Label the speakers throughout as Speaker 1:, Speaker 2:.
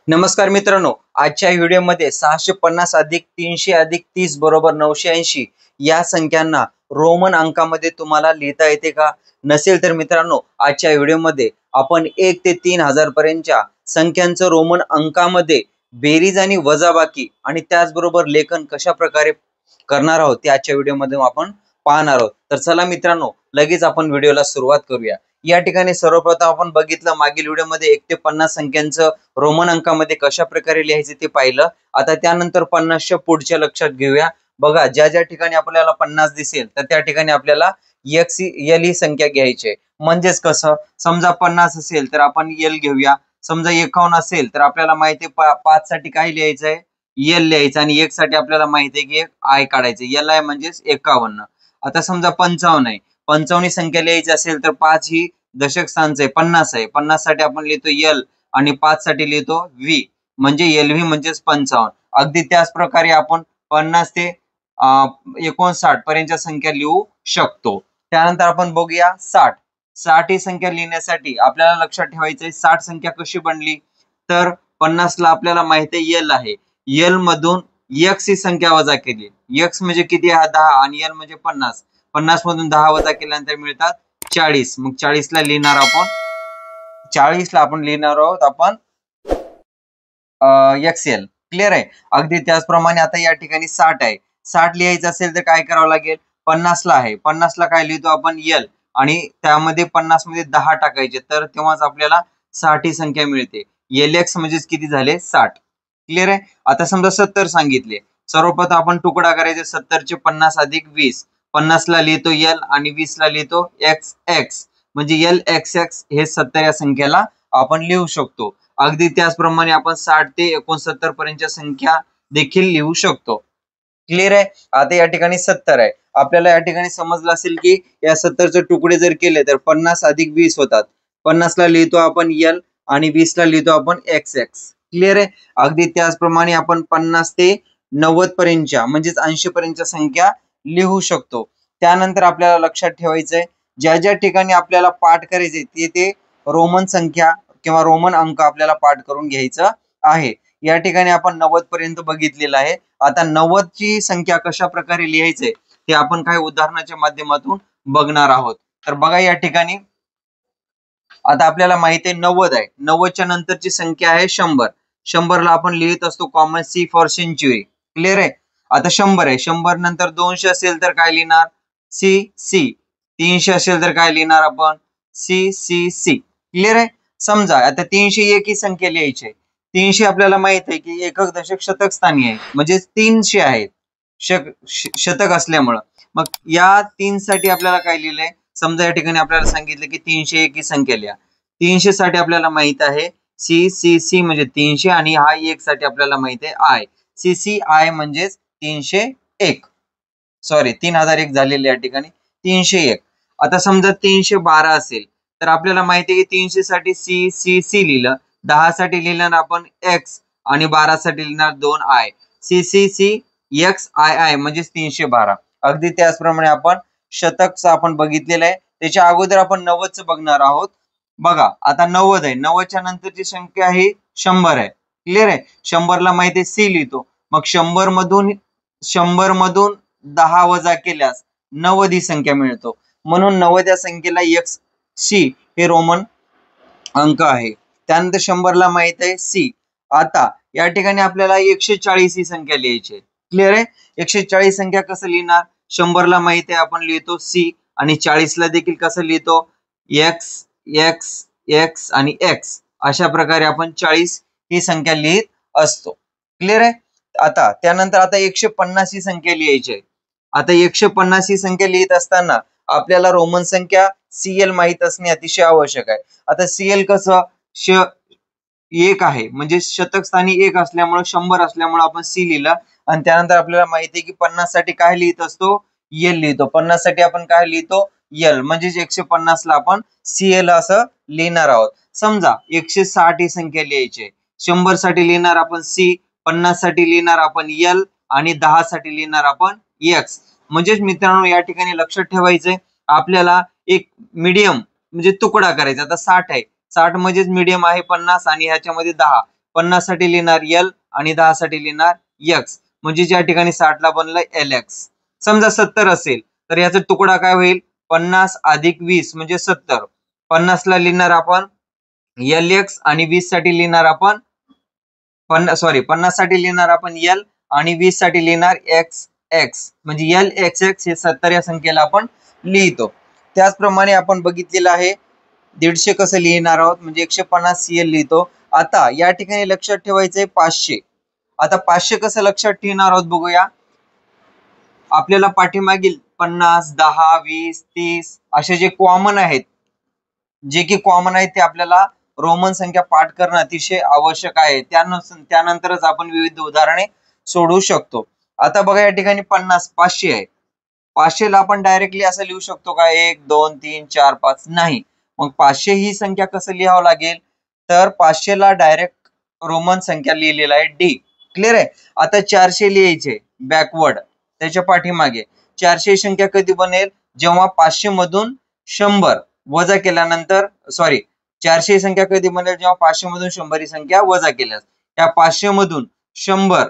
Speaker 1: नमस्कार मित्रांनो, आजच्या व्हिडिओमध्ये 650 अधिक 300 अधिक 30 बरोबर 980 या संख्यांना रोमन अंकामध्ये तुम्हाला लिहिता येते का? नसेल तर मित्रांनो, आजच्या व्हिडिओमध्ये आपण 1 ते 3000 पर्यंतच्या संख्यांचं रोमन अंकामध्ये बेरीज आणि वजाबाकी आणि त्याचबरोबर लेखन कशा प्रकारे करणार आहोत ते आजच्या व्हिडिओमध्ये आपण पाहणार आहोत। तर चला मित्रांनो, लगेच आपण व्हिडिओला सुरुवात करूया। या ठिकाणी सर्वप्रथम आपण बघितलं मागील व्हिडिओमध्ये 1 ते 50 संख्यांचं रोमन अंकामध्ये कशा प्रकारे लिहायचे ते पाहिलं। आता त्यानंतर 50च्या पुढच्या लक्षात घेऊया। बघा, ज्या ज्या ठिकाणी आपल्याला 50 दिसेल तर त्या ठिकाणी आपल्याला एल ही संख्या घ्यायची आहे। म्हणजेच कसं, समजा 50 असेल तर आपण एल घेऊया, समजा 51 असेल तर आपल्याला माहिती आहे 5 साठी काय लिहायचं आहे, एल लिहायचं, आणि 1 साठी आपल्याला माहिती आहे की एक आय काढायचं, एल आय म्हणजेच 51। आता समजा 55 आहे, 55 ही संख्या लिहायची असेल तर 5 ही दशक स्थानचं आहे, 50 आहे, 50 साठी आपण लिहितो एल आणि 5 साठी लिहितो व्ही, म्हणजे एलव्ही म्हणजेच 55। अगदी त्याच प्रकारे आपण 50 ते 59 पर्यंतच्या संख्या लिहू शकतो। त्यानंतर आपण बघूया 60 ही संख्या लिहिण्यासाठी आपल्याला लक्षात ठेवायचं आहे 60 संख्या कशी बनली। तर 50 ला आपल्याला माहिती आहे एल आहे, एल मधून एक्स ही संख्या वजा केली, एक्स म्हणजे किती आहे 10 आणि एल म्हणजे 50, 50 मधून 10 वजा केल्यानंतर मिळतात 40। मग 40 ला लिहिणार आपण, 40 ला आपण लिहिणार आहोत आपण एक्सएल। क्लिअर आहे। अगदी त्याचप्रमाणे आता या ठिकाणी 60 आहे, 60 लिहायचं असेल तर काय करावं लागेल, 50 ला आहे, 50 ला काय लिहितो आपण एल आणि त्यामध्ये 50 मध्ये 10 टाकायचे, तर तेव्हाच आपल्याला 60 ही संख्या मिळते। एल एक्स म्हणजेच किती झाले 60। क्लिअर आहे। आता समजा 70 सांगितले, सर्वप्रथम आपण तुकडा करायचे 70 चे 50 अधिक 20, 50 ला लिहितो एल आणि 20 ला लिहितो एक्स एक्स, म्हणजे एल एक्स एक्स हे 70 या संख्येला आपण लिहू शकतो। अगदी त्याचप्रमाणे आपण 60 ते 69 पर्यंतच्या संख्या देखील लिहू शकतो। क्लिअर आहे। आता या ठिकाणी 70 आहे, आपल्याला या ठिकाणी समजलं असेल की या 70 चे तुकडे जर केले तर 50 अधिक 20 होतात, 50 ला लिहितो आपण एल आणि 20 ला लिहितो आपण एक्स एक्स। क्लिअर आहे। अगदी त्याचप्रमाणे आपण 50 ते 90 पर्यंतच्या म्हणजेच 80 पर्यंतच्या संख्या लिहू शकतो। त्यानंतर आपल्याला लक्षात ठेवायचंय ज्या ज्या ठिकाणी आपल्याला पाठ करायचे ते रोमन संख्या किंवा रोमन अंक आपल्याला पाठ करून घ्यायचं आहे। या ठिकाणी आपण 90 पर्यंत बघितलेलं आहे। आता 90 ची संख्या कशा प्रकारे लिहायचे ते आपण काही उदाहरणाच्या माध्यमातून बघणार आहोत। तर बघा या ठिकाणी आता आपल्याला माहिती आहे 90 आहे, 90 च्या नंतरची संख्या आहे 100, 100 ला आपण लिहित असतो common C for century. Clear आहे। आता 100 आहे, 100 नंतर 200 असेल तर काय लिहिणार सी सी, 300 असेल तर काय लिहिणार आपण सी सी सी। क्लिअर आहे। समजा आता 301 ही संख्या लिहायची आहे, 300 आपल्याला माहित आहे की एकक दशक शतक स्थानी आहे, म्हणजे 300 आहेत शतक असल्यामुळं। मग या 3 साठी आपल्याला काय लिहिलंय, समजा या ठिकाणी आपल्याला सांगितलं की 301 ही संख्या लिहा, 300 साठी आपल्याला माहित आहे सी सी सी म्हणजे 300 आणि हा 1 साठी आपल्याला माहित आहे आय, सी सी आय म्हणजेच 301, सॉरी 3001 झालेले या ठिकाणी 301। आता समजा 312 असेल तर आपल्याला माहिती आहे की 300 साठी सी सी सी लिहिलं, 10 साठी लिहिणार आपण एक्स आणि 12 साठी लिहिणार 2 I, C C C X I I म्हणजेच 312। अगदी त्याचप्रमाणे आपण शतकचं आपण बघितलेलं आहे, त्याच्या अगोदर आपण 90चं बघणार आहोत। बघा आता 90 आहे, 90 च्या नंतरची संख्या ही 100 आहे। क्लिअर आहे। 100 ला माहिती आहे सी लिहितो, मग 100 मधून 10 वजा केल्यास 90 ही संख्या मिळतो, म्हणून 90 या संख्येला एक्स सी हे रोमन अंक आहे। त्यानंतर 100 ला माहित आहे सी। आता या ठिकाणी आपल्याला 140 ही संख्या लिहायची आहे। क्लिअर आहे। 140 संख्या कसं लिहिणार, 100 ला माहित आहे आपण लिहितो सी आणि 40 ला देखील कसं लिहितो एक्स एक्स एक्स आणि एक्स, अशा प्रकारे आपण 40 ही संख्या लिहित असतो। क्लिअर आहे। आता त्यानंतर आता 150 ही संख्या लिहायची आहे। आता 150 ही संख्या लिहित असताना आपल्याला रोमन संख्या सीएल माहित असणे अतिशय आवश्यक आहे। आता सीएल कसं 1 आहे, म्हणजे शतक स्थानी 1 असल्यामुळे 100 असल्यामुळे आपण सी लिहिलं, आणि त्यानंतर आपल्याला माहिती आहे की 50 साठी काय लिहित असतो एल लिहितो, 50 साठी आपण काय लिहितो एल, म्हणजे 150 ला आपण सीएल असं लिहिणार आहोत। समजा 160 ही संख्या लिहायची आहे, 100 साठी लिहिणार आपण सी, 50 साठी लिहिणार आपण एल आणि 10 साठी लिहिणार आपण एक्स। म्हणजेच मित्रांनो या ठिकाणी लक्षात ठेवायचंय आपल्याला एक मीडियम म्हणजे तुकडा करायचा। आता 60 आहे, 60 म्हणजेच मीडियम आहे 50 आणि ह्याच्यामध्ये 10, 50 साठी लिहिणार L आणि 10 साठी लिहिणार X, म्हणजे ज्या ठिकाणी 60 ला बनलं LX. समजा 70 असेल तर याचा तुकडा काय होईल, 50 अधिक 20 म्हणजे 70. 50 ला लिहिणार आपण LX आणि 20 साठी लिहिणार आपण 50 साठी लिहिणार आपण L आणि 20 साठी लिहिणार XX, म्हणजे LXX हे 70 या संख्येला आपण लिहितो. त्याचप्रमाणे आपण बघितलेलं आहे 150 कसं लिहिणार आहोत, म्हणजे 150 CL लिहितो. आता या ठिकाणी लक्षात ठेवायचंय 500. आता 500 कसं लक्षात ठेवणार आहोत बघूया. आपल्याला पाठीमागील 50, 10, 20, 30 असे जे कॉमन आहेत, ते आपल्याला रोमन संख्या पाठ करणं अतिशय आवश्यक आहे. त्यानंतरच आपण विविध उदाहरणे सोडवू शकतो. आता बघा या ठिकाणी 50, 500 आहे. 500 ला आपण डायरेक्टली असं लिहू शकतो का 1, 2, 3, 4, 5? नाही. मग 500 ही संख्या कसं लिहावं लागेल, तर 500 ला डायरेक्ट रोमन संख्या लिहिलेला आहे D. क्लिअर आहे. आता 400 लिहायचे बॅकवर्ड, त्याच्या पाठीमागे. 400 ही संख्या कधी बनेल, जेव्हा 500 मधून 100 वजा केल्यानंतर, 400 ही संख्या कधी बनेल, जेव्हा 500 मधून 100 ही संख्या वजा केल्यास. या 500 मधून 100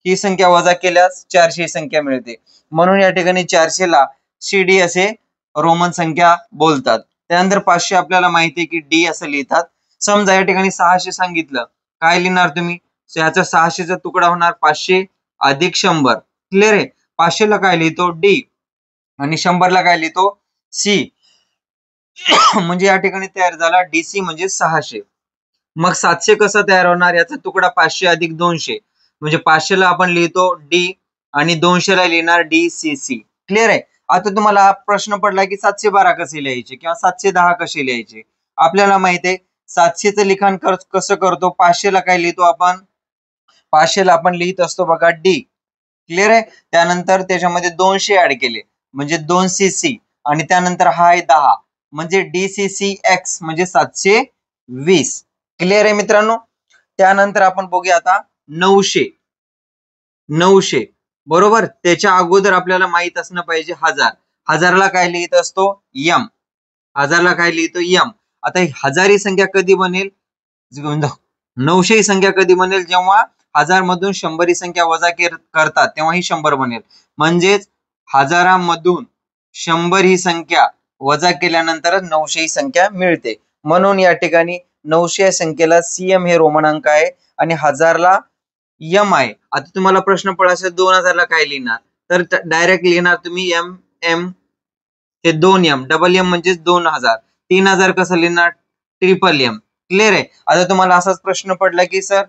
Speaker 1: ही संख्या वजा केल्यास 400 ही संख्या मिळते. म्हणून या ठिकाणी 400 ला CD असे रोमन संख्या बोलतात. त्यानंतर 500 आपल्याला माहिती आहे की D असं लिहितात. समजा या ठिकाणी 600 सांगितलं, काय लिहिणार तुम्ही, याचा 600 चा तुकडा होणार 500 अधिक 100. क्लिअर आहे. 500 ला काय लिहितो D आणि 100 ला काय लिहितो C. म्हणजे या ठिकाणी तयार झाला DC म्हणजे 600. मग 700 कसा तयार होणार, याचा तुकडा 500 अधिक 200, म्हणजे 500 ला आपण लिहितो D आणि 200 ला लिहिणार DCC. क्लिअर आहे. आता तुम्हाला प्रश्न पडला की 712 कसे लिहायचे किंवा 710 कसे लिहायचे. आपल्याला माहिती आहे 700 चं लिखाण कसं करतो, 500 ला काय लिहितो आपण, 500 ला आपण लिहित असतो बघा D. क्लिअर आहे. त्यानंतर त्याच्यामध्ये 200 ऍड केले म्हणजे 2CC आणि त्यानंतर हा आहे 10 म्हणजे DCCX म्हणजे 720. क्लिअर आहे मित्रांनो. त्यानंतर आपण बघूया आता 900 बरोबर. त्याच्या अगोदर आपल्याला माहित असणं पाहिजे 1000. 1000 ला काय लिहित असतो M. 1000 ला काय लिहितो M. आता 1000 ही संख्या कधी बनेल, 900 ही संख्या कधी बनेल, जेव्हा 1000 मधून 100 ही संख्या वजा करतात तेव्हा ही 100 बनेल. म्हणजेच 1000 मधून 100 ही संख्या वजा केल्यानंतर 900 ही संख्या मिळते. म्हणून या ठिकाणी 900 या संख्येला CM हे रोमन अंक आहे आणि 1000 ला M आहे. आता तुम्हाला प्रश्न पडला असेल 2000 ला काय लिहिणार, तर डायरेक्ट लिहिणार तुम्ही MM हे 2M, डबल M म्हणजे 2000. 3000 कसं लिहिणार, ट्रिपल M. क्लिअर आहे. आता तुम्हाला असाच प्रश्न पडला की सर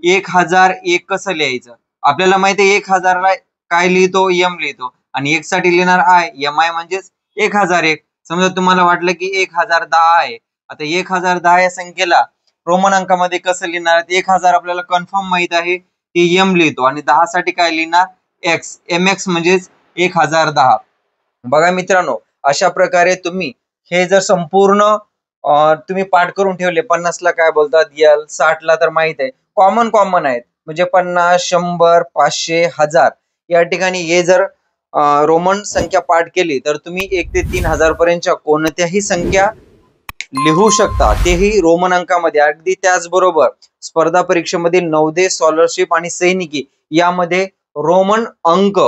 Speaker 1: 1001 कसं लिहायचं. आपल्याला माहिती आहे 1000 ला काय लिहितो M लिहितो आणि 1 साठी लिहिणार I, MI म्हणजेच 1001. समजा तुम्हाला वाटलं की 1010 आहे. आता 1010 या संख्येला रोमन अंकामध्ये कसं लिहिणार, 1000 आपल्याला कन्फर्म माहित आहे की M लिहितो आणि 10 साठी काय लिहिणार X, MX म्हणजेच 1010. बघा मित्रांनो, अशा प्रकारे तुम्ही हे जर संपूर्ण तुम्ही पाठ करून ठेवले. 50 ला काय बोलतात L, 60 ला तर माहित आहे कॉमन आहेत म्हणजे 50, 100, 500, 1000 या ठिकाणी हे जर रोमन संख्या पाठ केली तर तुम्ही 1 ते 3000 पर्यंतच्या कोणत्याही संख्या लिहू शकता, तेही रोमन अंकामध्ये. अगदी त्याचबरोबर स्पर्धा परीक्षेमधील नवोदय, स्कॉलरशिप आणि सैनिकी यामध्ये रोमन अंक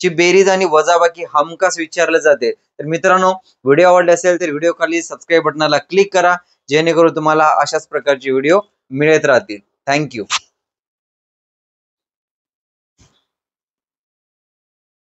Speaker 1: ची बेरीज आणि वजाबाकी हमखास विचारले जाते. तर मित्रांनो, व्हिडिओ आवडले असेल तर व्हिडिओ खाली सबस्क्राईब बटनाला क्लिक करा, जेणेकरून तुम्हाला अशाच प्रकारचे व्हिडिओ मिळत राहतील. थँक्यू.